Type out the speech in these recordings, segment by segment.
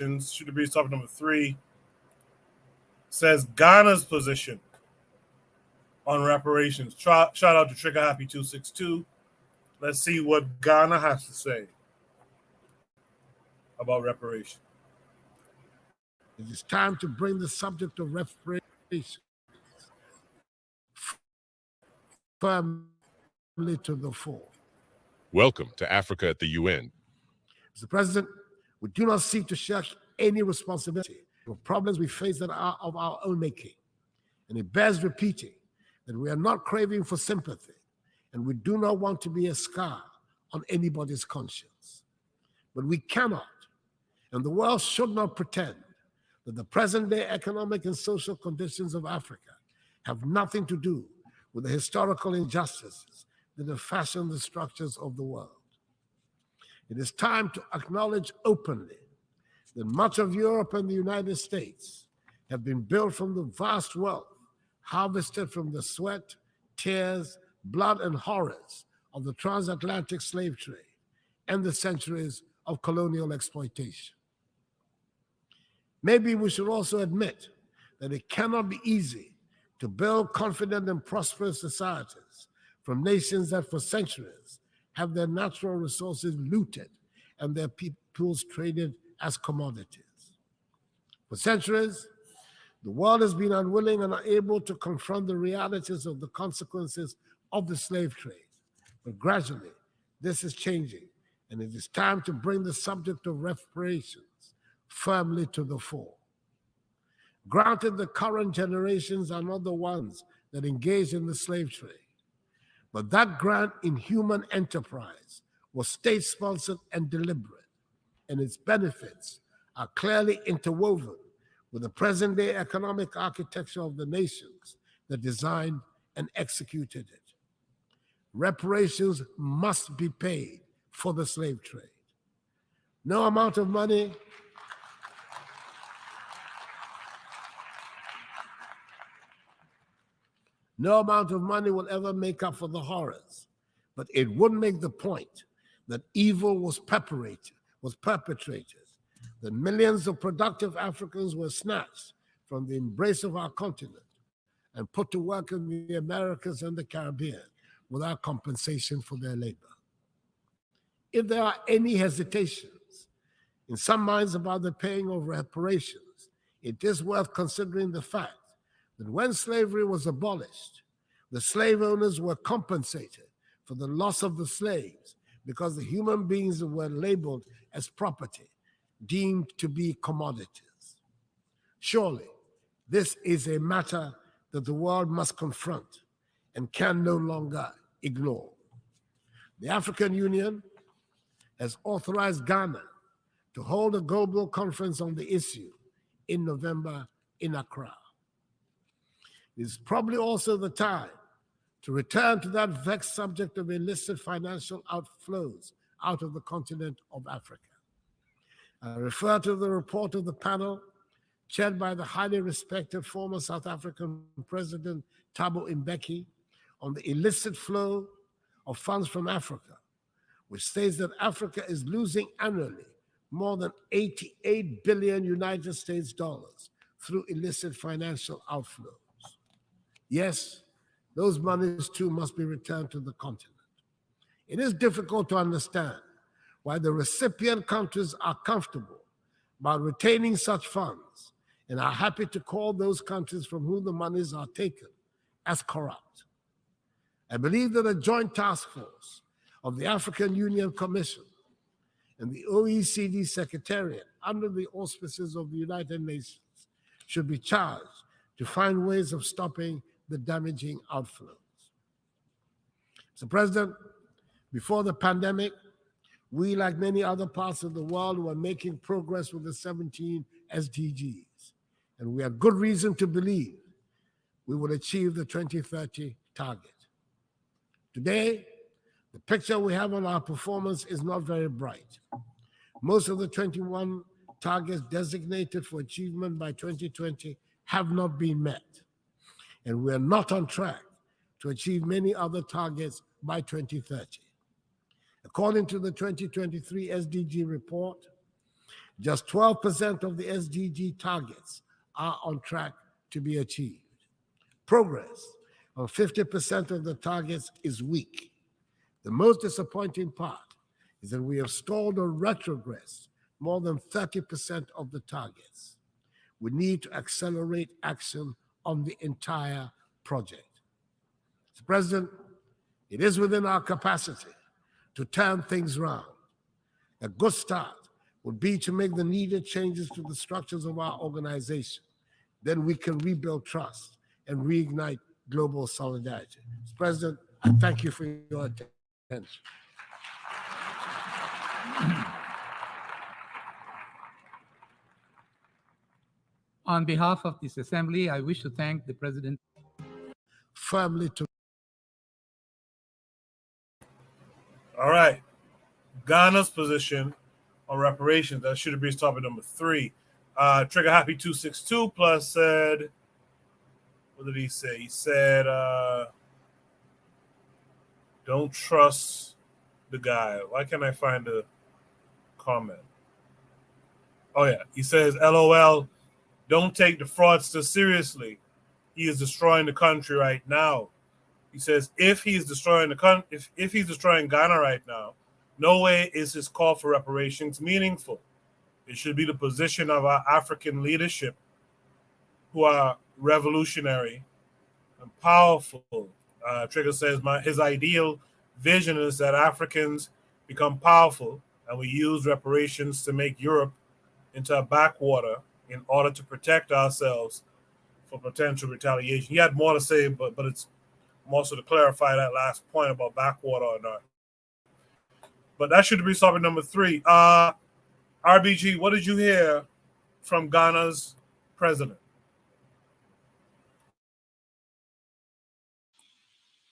should be topic number 3, says Ghana's position on reparations. Shout out to Trigger Happy 262. Let's see what Ghana has to say about reparations. It is time to bring the subject of reparations firmly to the fore. Welcome to Africa at the UN. Mr. President, we do not seek to shirk any responsibility for problems we face that are of our own making. And it bears repeating that we are not craving for sympathy, and we do not want to be a scar on anybody's conscience. But we cannot, and the world should not pretend that the present-day economic and social conditions of Africa have nothing to do with the historical injustices that have fashioned the structures of the world. It is time to acknowledge openly that much of Europe and the United States have been built from the vast wealth harvested from the sweat, tears, blood, and horrors of the transatlantic slave trade and the centuries of colonial exploitation. Maybe we should also admit that it cannot be easy to build confident and prosperous societies from nations that for centuries have their natural resources looted and their peoples traded as commodities. For centuries, the world has been unwilling and unable to confront the realities of the consequences of the slave trade. But gradually, this is changing, and it is time to bring the subject of reparations firmly to the fore. Granted, the current generations are not the ones that engaged in the slave trade, but that grand inhuman enterprise was state-sponsored and deliberate, and its benefits are clearly interwoven with the present-day economic architecture of the nations that designed and executed it. Reparations must be paid for the slave trade. No amount of money will ever make up for the horrors, but it would make the point that evil was perpetrated, that millions of productive Africans were snatched from the embrace of our continent and put to work in the Americas and the Caribbean without compensation for their labor. If there are any hesitations in some minds about the paying of reparations, it is worth considering the fact that when slavery was abolished, the slave owners were compensated for the loss of the slaves because the human beings were labeled as property, deemed to be commodities. Surely, this is a matter that the world must confront and can no longer ignore. The African Union has authorized Ghana to hold a global conference on the issue in November in Accra. It is probably also the time to return to that vexed subject of illicit financial outflows out of the continent of Africa. I refer to the report of the panel chaired by the highly respected former South African President Thabo Mbeki on the illicit flow of funds from Africa, which states that Africa is losing annually more than 88 billion United States dollars through illicit financial outflows. Yes, those monies too must be returned to the continent. It is difficult to understand why the recipient countries are comfortable about retaining such funds and are happy to call those countries from whom the monies are taken as corrupt. I believe that a joint task force of the African Union Commission and the OECD Secretariat under the auspices of the United Nations should be charged to find ways of stopping the damaging outflows. Mr. President, before the pandemic, we, like many other parts of the world, were making progress with the 17 SDGs, and we have good reason to believe we will achieve the 2030 target. Today, the picture we have on our performance is not very bright. Most of the 21 targets designated for achievement by 2020 have not been met, and we are not on track to achieve many other targets by 2030. According to the 2023 SDG report, Just 12% of the SDG targets are on track to be achieved. Progress on 50% of the targets is weak. The most disappointing part is that we have stalled or retrogressed more than 30% of the targets. We need to accelerate action on the entire project. Mr. President, it is within our capacity to turn things around. A good start would be to make the needed changes to the structures of our organization. Then we can rebuild trust and reignite global solidarity. Mr. President, I thank you for your attention. On behalf of this assembly, I wish to thank the President. Firmly to. All right. Ghana's position on reparations. That should have been topic number 3. Trigger Happy 262 plus said, what did he say? He said, don't trust the guy. Why can't I find a comment? Oh, yeah. He says, LOL, don't take the fraudster seriously. He is destroying the country right now. He says, if he's destroying if he's destroying Ghana right now, no way is his call for reparations meaningful. It should be the position of our African leadership who are revolutionary and powerful. Trigger says, his ideal vision is that Africans become powerful and we use reparations to make Europe into a backwater in order to protect ourselves for potential retaliation. He had more to say, but it's more so to clarify that last point about backwater or not. But that should be topic number 3. RBG, what did you hear from Ghana's president?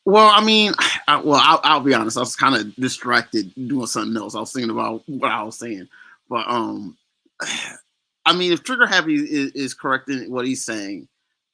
Well, I mean, I'll be honest. I was kind of distracted doing something else. I was thinking about what I was saying. But, I mean, if Trigger Happy is correct in what he's saying,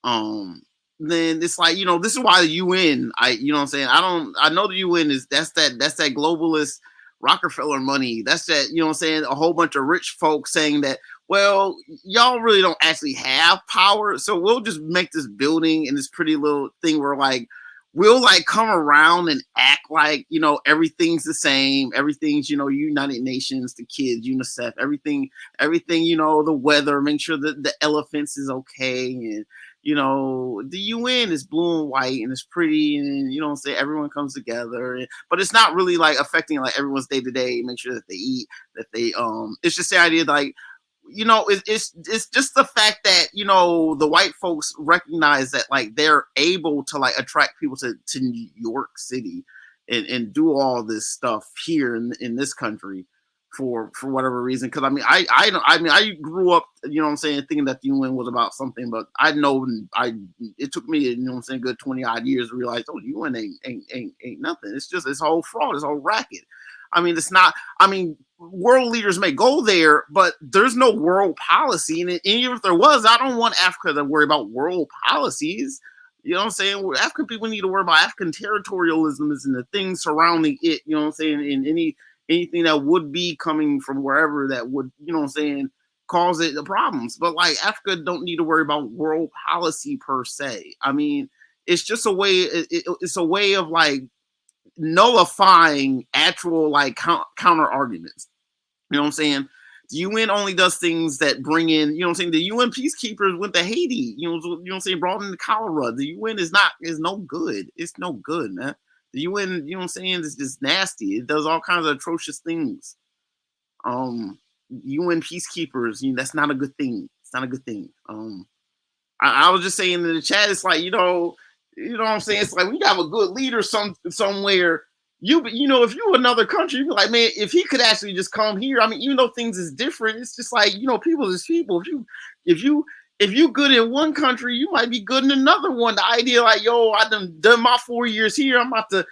then it's like, this is why the UN, you know what I'm saying? I know the UN that's that globalist Rockefeller money. That's that, you know what I'm saying? A whole bunch of rich folks saying that, well, y'all really don't actually have power. So we'll just make this building and this pretty little thing where like, we'll like come around and act like, everything's the same. Everything's, United Nations, the kids, UNICEF, everything, the weather, make sure that the elephants is okay. And, the UN is blue and white and it's pretty and, everyone comes together. But it's not really like affecting like everyone's day to day, make sure that they eat, that they, it's just the idea like, it's just the fact that, the white folks recognize that like they're able to like attract people to New York City and do all this stuff here in this country for whatever reason. Cause I mean, I grew up, thinking that the UN was about something, but it took me, good 20 odd years to realize, the UN ain't nothing. It's just, it's whole fraud, it's whole racket. I mean, it's not, world leaders may go there, but there's no world policy. And even if there was, I don't want Africa to worry about world policies. You know what I'm saying? African people need to worry about African territorialism and the things surrounding it, and anything that would be coming from wherever that would, cause it the problems. But like Africa don't need to worry about world policy per se. I mean, it's just a way, it's a way of like, nullifying actual like counter arguments. You know what I'm saying? The UN only does things that bring in, the UN peacekeepers went to Haiti, brought in the cholera. The UN is no good. It's no good, man. The UN, is just nasty. It does all kinds of atrocious things. UN peacekeepers, that's not a good thing. It's not a good thing. I was just saying in the chat, it's like, you know what I'm saying? It's like when you have a good leader somewhere, if you another country, you'd be like, man, if he could actually just come here, I mean, even though things is different, it's just like, people is people. If you good in one country, you might be good in another one. The idea like, yo, I done my 4 years here. I'm about to,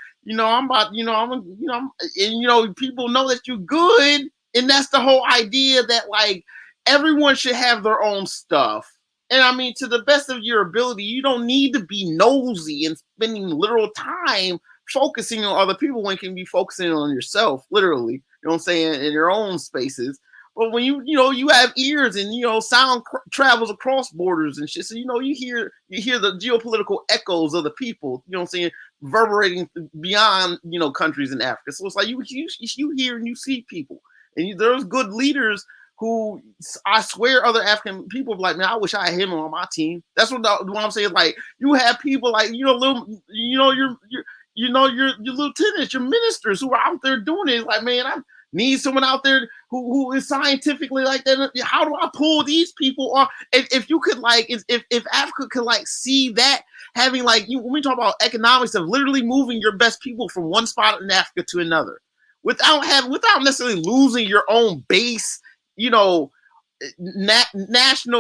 people know that you're good. And that's the whole idea that like everyone should have their own stuff. And I mean, to the best of your ability, you don't need to be nosy and spending literal time focusing on other people when you can be focusing on yourself, literally, in your own spaces. But when you have ears and sound travels across borders and shit. So you hear the geopolitical echoes of the people. You know what I'm saying, reverberating beyond countries in Africa. So it's like you hear and you see people, and there's good leaders who I swear other African people like, man, I wish I had him on my team. That's what I'm saying. Like you have people like your lieutenants, your ministers who are out there doing it. It's like, man, I need someone out there who is scientifically like that. How do I pull these people off? If you could if Africa could see that, having when we talk about economics of literally moving your best people from one spot in Africa to another, without necessarily losing your own base, national,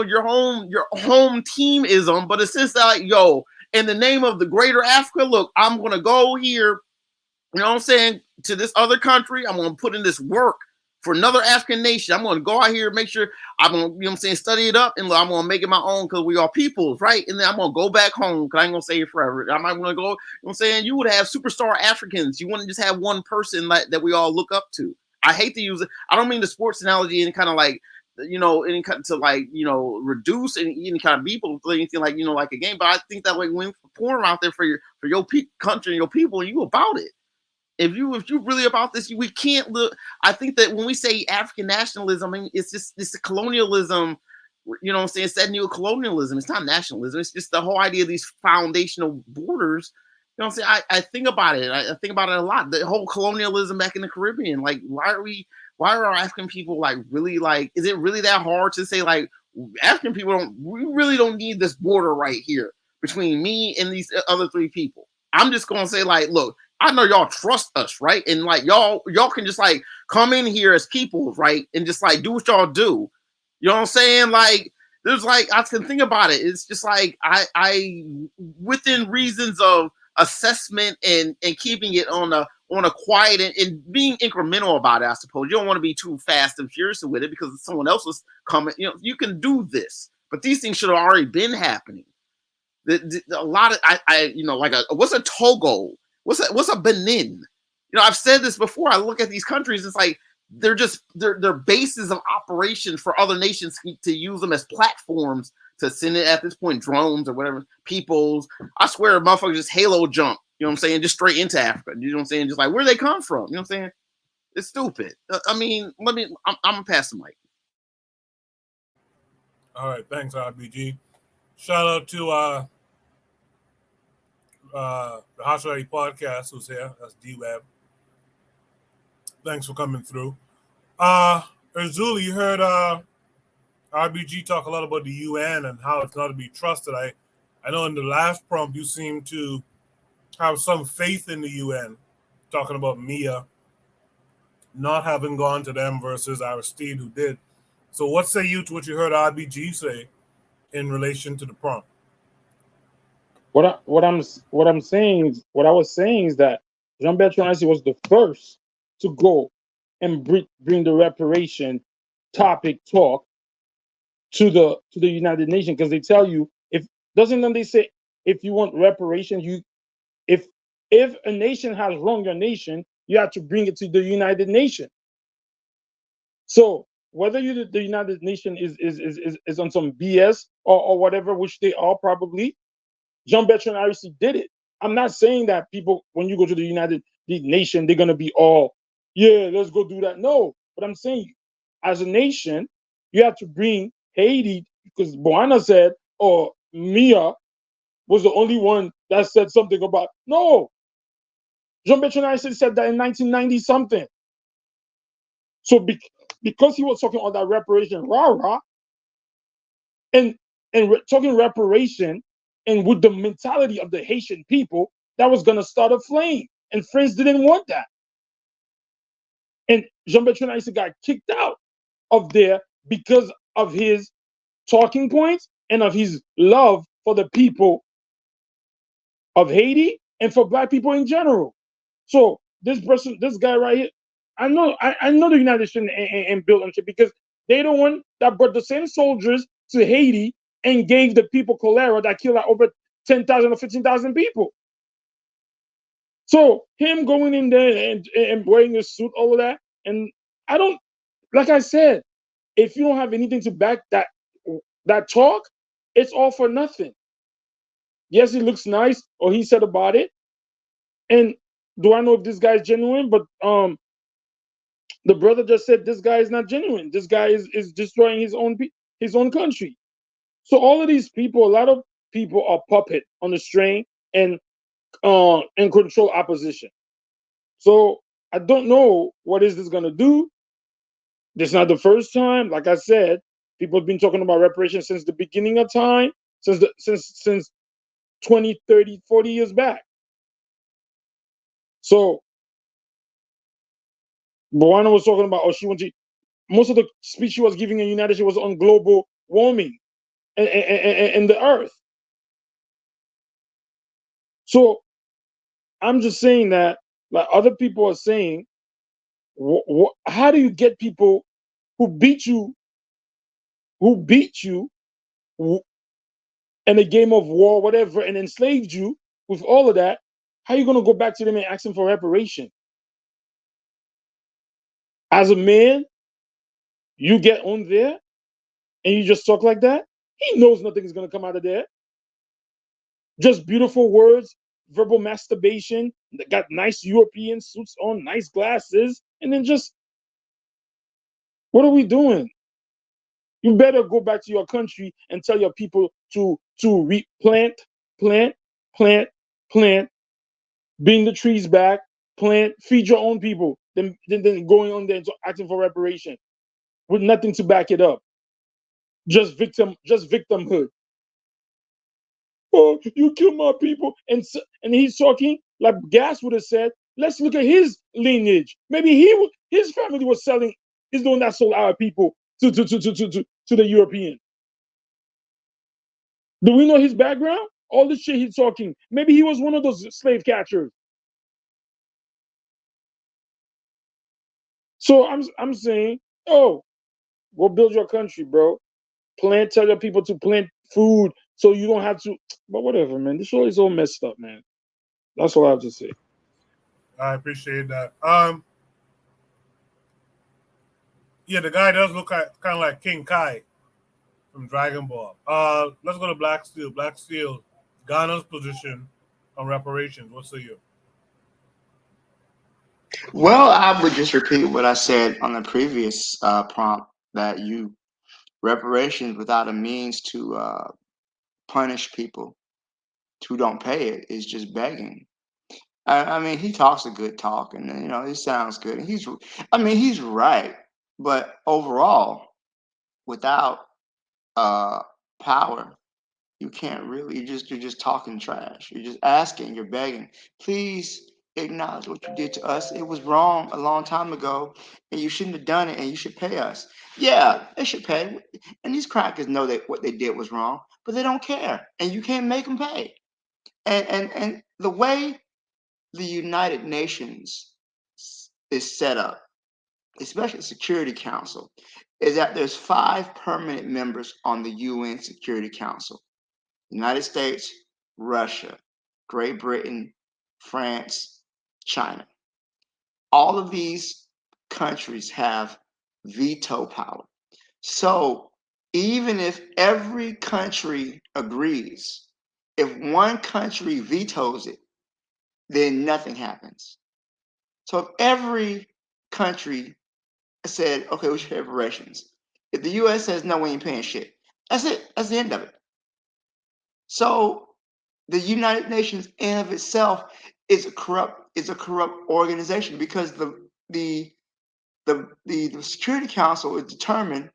your home teamism, but it's just in the name of the greater Africa, look, I'm gonna go here, to this other country. I'm gonna put in this work for another African nation. I'm gonna go out here and make sure I'm gonna, study it up, and I'm gonna make it my own because we are peoples, right? And then I'm gonna go back home because I ain't gonna stay here forever. I'm not gonna go, you would have superstar Africans. You wouldn't just have one person that we all look up to. I hate to use it. I don't mean the sports analogy any kind of any kind to reduce any kind of people or anything like a game. But I think that when you perform out there for your country and your people, you about it. If you really about this, we can't look. I think that when we say African nationalism, I mean, it's a colonialism. It's that neo-colonialism. It's not nationalism. It's just the whole idea of these foundational borders. I think about it. I think about it a lot. The whole colonialism back in the Caribbean. Why are our African people really is it really that hard to say African people we really don't need this border right here between me and these other three people. I'm just gonna say look, I know y'all trust us, right? And y'all can just come in here as people, right? And just do what y'all do. You know what I'm saying? There's I can think about it. It's just I within reasons of assessment and keeping it on a quiet and being incremental about it. I suppose you don't want to be too fast and furious with it because someone else was coming. You can do this, but these things should have already been happening. A lot of what's a Togo? What's a Benin? I've said this before. I look at these countries. It's they're just they're bases of operation for other nations to use them as platforms to send it at this point, drones or whatever, peoples. I swear, motherfuckers just halo jump, just straight into Africa. You know what I'm saying? Just where they come from. You know what I'm saying? It's stupid. I'm gonna pass the mic. All right, thanks, RBG. Shout out to the Hashari podcast who's here. That's D-Web. Thanks for coming through. Azuli, you heard RBG talk a lot about the UN and how it's not to be trusted. I know in the last prompt you seem to have some faith in the UN, talking about Mia not having gone to them versus Aristide who did. So what say you to what you heard RBG say in relation to the prompt? What I was saying is that Jean-Bertrand Aristide was the first to go and bring the reparation topic talk to the United Nations, because they tell you they say if you want reparation, if a nation has wronged your nation, you have to bring it to the United Nations. So whether the United Nations is on some BS or whatever, which they are probably, Jean-Bertrand Aristide did it. I'm not saying that people, when you go to the United Nations, they're gonna be all, yeah, let's go do that. No, but I'm saying, as a nation, you have to bring Haiti, because Boana said, or Mia was the only one that said something about. No, Jean-Bertrand Aristide said that in 1990 something. So because he was talking on that reparation, and talking reparation, and with the mentality of the Haitian people, that was gonna start a flame, and France didn't want that. And Jean-Bertrand Aristide got kicked out of there because of his talking points and of his love for the people of Haiti and for Black people in general. So this guy right here, I know the United Nations ain't built on shit, because they the one that brought the same soldiers to Haiti and gave the people cholera that killed over 10,000 or 15,000 people. So him going in there and wearing a suit, all of that, and I don't, like I said, if you don't have anything to back that talk, it's all for nothing. Yes, it looks nice, or he said about it. And do I know if this guy is genuine? But the brother just said this guy is not genuine. This guy is destroying his own country. So all of these people, a lot of people are puppet on the string and control opposition. So I don't know what is this gonna do. This is not the first time. Like I said, people have been talking about reparations since the beginning of time, since 20, 30, 40 years back. So Buana was talking about, most of the speech she was giving in the United States was on global warming and the earth. So I'm just saying that, like other people are saying, how do you get people who beat you in a game of war, whatever, and enslaved you with all of that? How are you going to go back to them and ask them for reparation? As a man, you get on there and you just talk like that? He knows nothing is going to come out of there. Just beautiful words, verbal masturbation, got nice European suits on, nice glasses, and then just, what are we doing? You better go back to your country and tell your people to replant, plant, plant, plant, bring the trees back, plant, feed your own people, then going on there and asking for reparation with nothing to back it up. Just victimhood. Oh, you killed my people, and he's talking like Gas would have said. Let's look at his lineage. Maybe his family was selling. Is the one that sold our people to the European. Do we know his background? All this shit he's talking. Maybe he was one of those slave catchers. So I'm saying, oh, go build your country, bro. Tell your people to plant food so you don't have to. But whatever, man. This show is all messed up, man. That's all I have to say. I appreciate that. Yeah, the guy does look kind of like King Kai from Dragon Ball. Let's go to Black Steel. Black Steel, Ghana's position on reparations. What say you? Well, I would just repeat what I said on the previous prompt, that reparations without a means to punish people who don't pay it is just begging. I mean, he talks a good talk, and it sounds good. And he's right, but overall, without power, you can't really. You're just talking trash. You're just asking. You're begging. Please acknowledge what you did to us. It was wrong a long time ago, and you shouldn't have done it. And you should pay us. Yeah, they should pay. And these crackers know that what they did was wrong, but they don't care, and you can't make them pay. And the way the United Nations is set up, especially the Security Council, is that there's 5 permanent members on the UN Security Council: United States, Russia, Great Britain, France, China. All of these countries have veto power. So even if every country agrees, if one country vetoes it, then nothing happens. So if every country said, okay, we should have reparations, if the US says, no, we ain't paying shit, that's it. That's the end of it. So the United Nations in of itself is a corrupt organization, because the Security Council is determined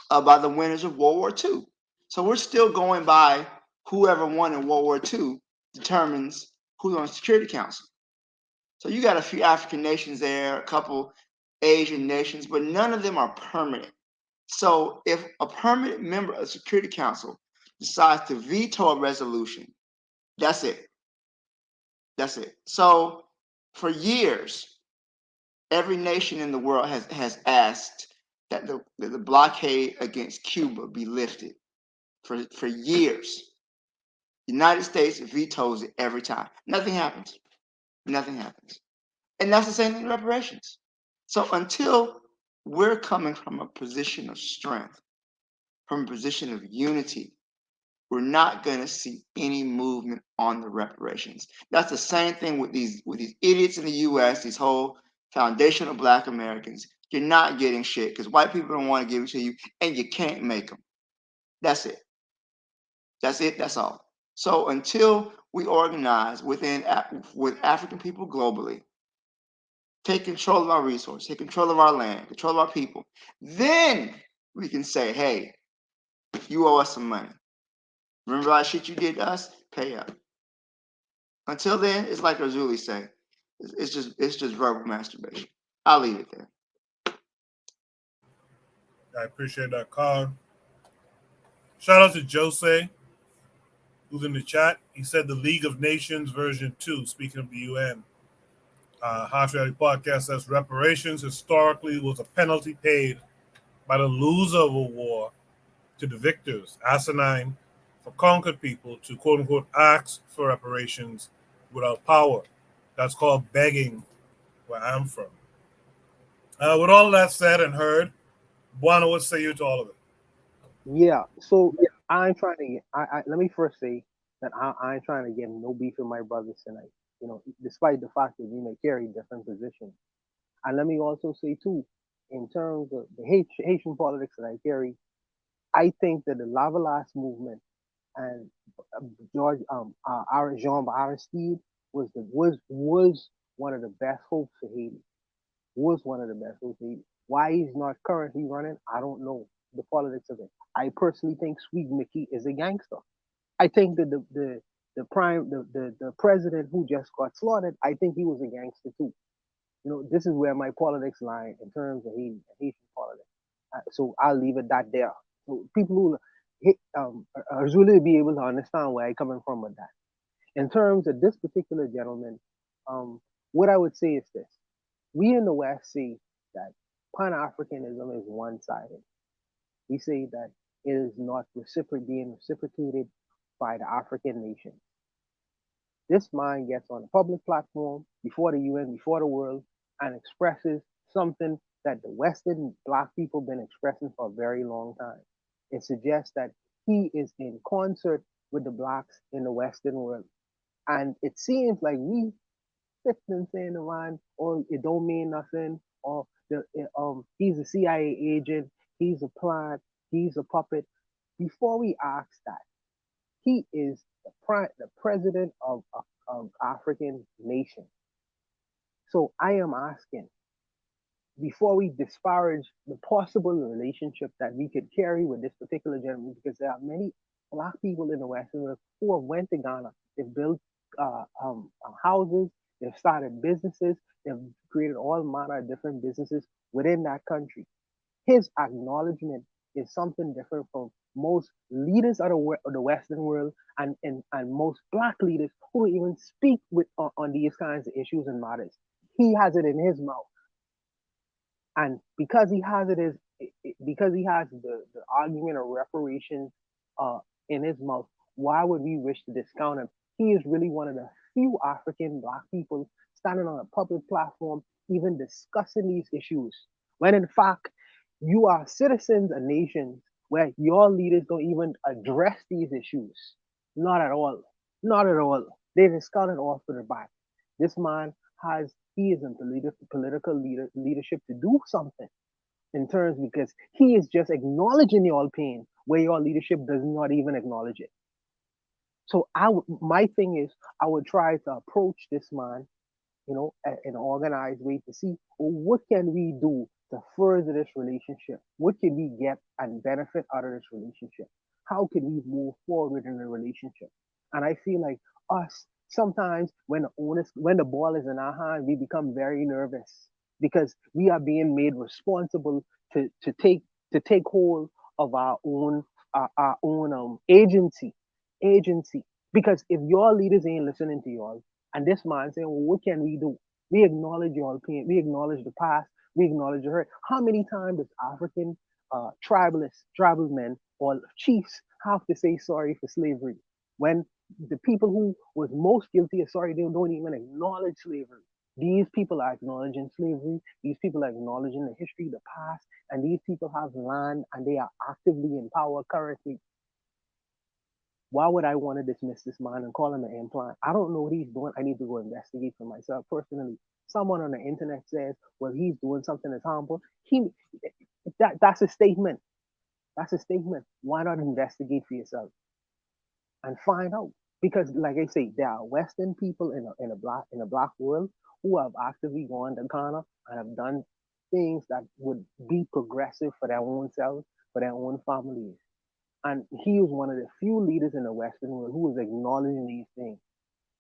by the winners of World War II. So we're still going by whoever won in World War II determines who's on the Security Council. So you got a few African nations there, a couple Asian nations, but none of them are permanent. So if a permanent member of the Security Council decides to veto a resolution, that's it. That's it. So for years, every nation in the world has asked that the blockade against Cuba be lifted for years. The United States vetoes it every time. Nothing happens. Nothing happens. And that's the same thing with reparations. So until we're coming from a position of strength, from a position of unity. We're not going to see any movement on the reparations. That's the same thing with these idiots in the U.S. These whole foundational Black Americans. You're not getting shit because white people don't want to give it to you, and you can't make them. That's it. That's it. That's all. So until we organize with African people globally, take control of our resources, take control of our land, control of our people, then we can say, hey, you owe us some money. Remember that shit you did to us? Pay up. Until then, it's like Razuli say, it's just verbal masturbation. I'll leave it there. I appreciate that call. Shout out to Jose, who's in the chat. He said the League of Nations version 2, speaking of the UN. Harsh Reality Podcast says reparations historically was a penalty paid by the loser of a war to the victors, asinine for conquered people to quote unquote ask for reparations without power. That's called begging where I'm from. With all of that said and heard, Buana, what say you to all of it? Yeah. So I ain't trying to. Let me first say that I ain't trying to get no beef with my brothers tonight. You know, despite the fact that we may carry different positions. And let me also say too, in terms of the Haitian politics that I carry, I think that the Lavalas movement and George Jean Aristide was one of the best hopes for Haiti. Was one of the best hopes for Haiti. Why he's not currently running, I don't know the politics of it. I personally think Sweet Mickey is a gangster. I think that the president who just got slaughtered, I think he was a gangster too. You know, this is where my politics lie in terms of Haitian politics. So I'll leave it that there. So people who really be able to understand where I'm coming from with that. In terms of this particular gentleman, what I would say is this: we in the West see that Pan-Africanism is one-sided. We say that it is not being reciprocated by the African nations. This man gets on a public platform before the UN, before the world, and expresses something that the Western Black people been expressing for a very long time. It suggests that he is in concert with the Blacks in the Western world. And it seems like we sitting saying the man, oh, it don't mean nothing, or he's a CIA agent, he's a plant, he's a puppet. Before we ask that, he is the president of African nation. So I am asking, before we disparage the possible relationship that we could carry with this particular gentleman, because there are many Black people in the Western world who have went to Ghana, they've built houses, they've started businesses, they've created all manner of different businesses within that country. His acknowledgement is something different from most leaders of the Western world and most Black leaders who even speak on these kinds of issues and matters. He has it in his mouth. And because he has the argument of reparations in his mouth, why would we wish to discount him? He is really one of the few African Black people standing on a public platform, even discussing these issues. When in fact, you are citizens of nations where your leaders don't even address these issues. Not at all. Not at all. They discount it off to the back. This man he is in political leadership to do something in terms, because he is just acknowledging your pain where your leadership does not even acknowledge it. So my thing is, I would try to approach this man, you know, in an organized way to see, well, what can we do to further this relationship? What can we get and benefit out of this relationship? How can we move forward in a relationship? And I feel like us, sometimes when the ball is in our hand, we become very nervous because we are being made responsible to take hold of our own agency. Because if your leaders ain't listening to y'all, and this man saying, well, what can we do? We acknowledge y'all pain, we acknowledge the past, we acknowledge the hurt. How many times does African tribal men or chiefs have to say sorry for slavery when the people who was most guilty of sorry, they don't even acknowledge slavery? These people are acknowledging slavery. These people are acknowledging the history, the past, and these people have land and they are actively in power currently. Why would I want to dismiss this man and call him an implant? I don't know what he's doing. I need to go investigate for myself personally. Someone on the internet says, well, he's doing something that's harmful. That's a statement. That's a statement. Why not investigate for yourself and find out? Because, like I say, there are Western people in a black world who have actively gone to Ghana and have done things that would be progressive for their own selves, for their own families. And he was one of the few leaders in the Western world who was acknowledging these things.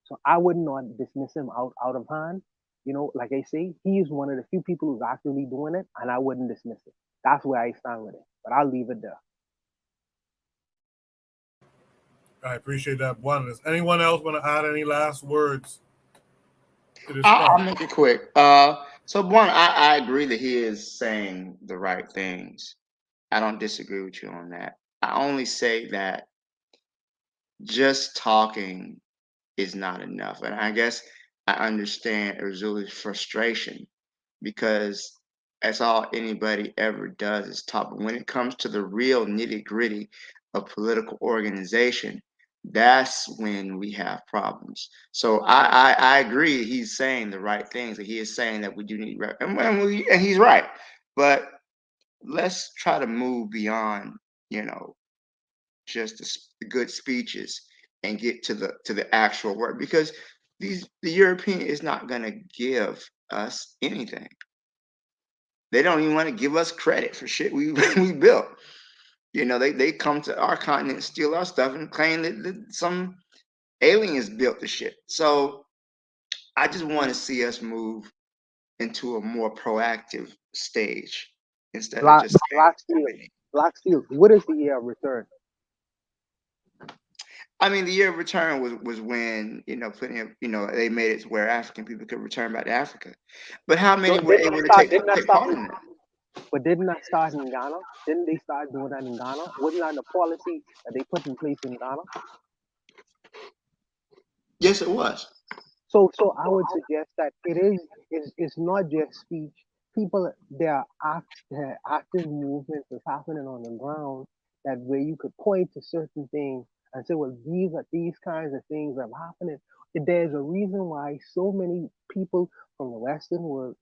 So I would not dismiss him out of hand. You know, like I say, he is one of the few people who's actively doing it, and I wouldn't dismiss it. That's where I stand with it. But I'll leave it there. I appreciate that. One. Does anyone else want to add any last words to this I'll point? make it quick. So one, I agree that he is saying the right things. I don't disagree with you on that. I only say that just talking is not enough. And I guess I understand Erzuli's frustration because that's all anybody ever does is talk. But when it comes to the real nitty gritty of political organization, that's when we have problems. So I agree. He's saying the right things. That he is saying that we do need, and he's right. But let's try to move beyond, just the good speeches and get to the actual work, because the European is not going to give us anything. They don't even want to give us credit for shit we built. They come to our continent, steal our stuff, and claim that some aliens built the shit. So I just want to see us move into a more proactive stage instead of just Black Steel. What is the year of return? I mean, the year of return was when they made it to where African people could return back to Africa, but how many were able to take part in that? But didn't that start in Ghana? Didn't they start doing that in Ghana? Wasn't that the policy that they put in place in Ghana? Yes, it was. So I would suggest that it's not just speech. People, there are active movements that's happening on the ground that where you could point to certain things and say, well, these kinds of things are happening. There's a reason why so many people from the Western world,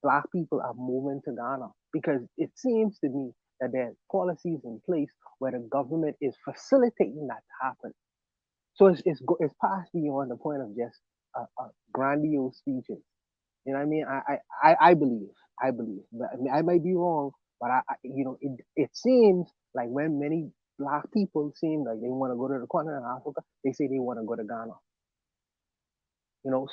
Black people are moving to Ghana, because it seems to me that there are policies in place where the government is facilitating that to happen. So it's past beyond the point of just grandiose speeches. You know what I mean? I believe. But I mean, I might be wrong, but it seems like when many Black people seem like they want to go to the continent of Africa, they say they want to go to Ghana.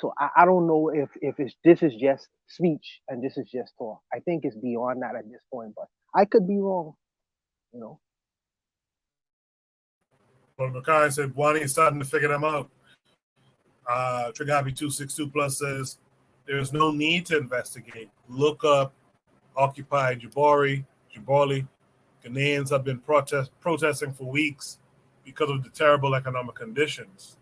So I don't know if this is just speech and this is just talk. I think it's beyond that at this point, but I could be wrong. Brother Bakari said, Wani is starting to figure them out. Trigabi 262 Plus says, there's no need to investigate. Look up Occupy Jabali. Ghanaians have been protesting for weeks because of the terrible economic conditions.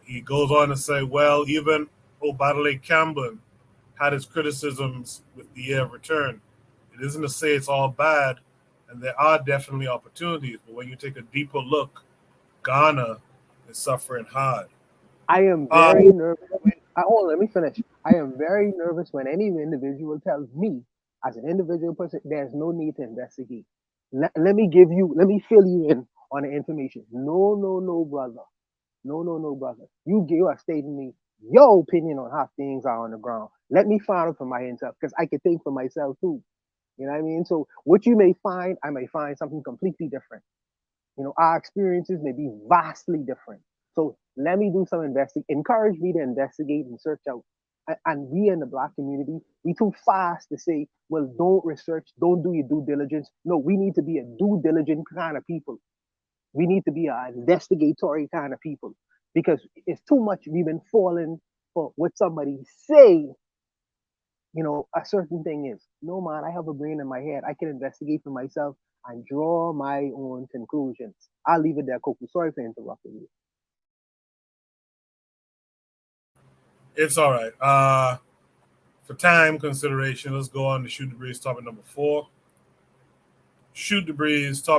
He goes on to say, well, even Obadale Campbell had his criticisms with the year of return. It isn't to say it's all bad, and there are definitely opportunities, but when you take a deeper look, Ghana is suffering hard. I am very nervous. Let me finish. I am very nervous when any individual tells me, as an individual person, there's no need to investigate. Let me fill you in on the information. No, brother. No, brother. You are stating me your opinion on how things are on the ground. Let me find out for myself, because I can think for myself too. You know what I mean? So what you may find, I may find something completely different. Our experiences may be vastly different. So let me do some investigation. Encourage me to investigate and search out. And we in the Black community, we too fast to say, well, don't research, don't do your due diligence. No, we need to be a due diligent kind of people. We need to be an investigatory kind of people, because it's too much we've been falling for what somebody say, a certain thing is. No, man, I have a brain in my head. I can investigate for myself and draw my own conclusions. I'll leave it there, Koku. Sorry for interrupting you. It's all right. For time consideration, let's go on to shoot the breeze topic number 4. Shoot the breeze topic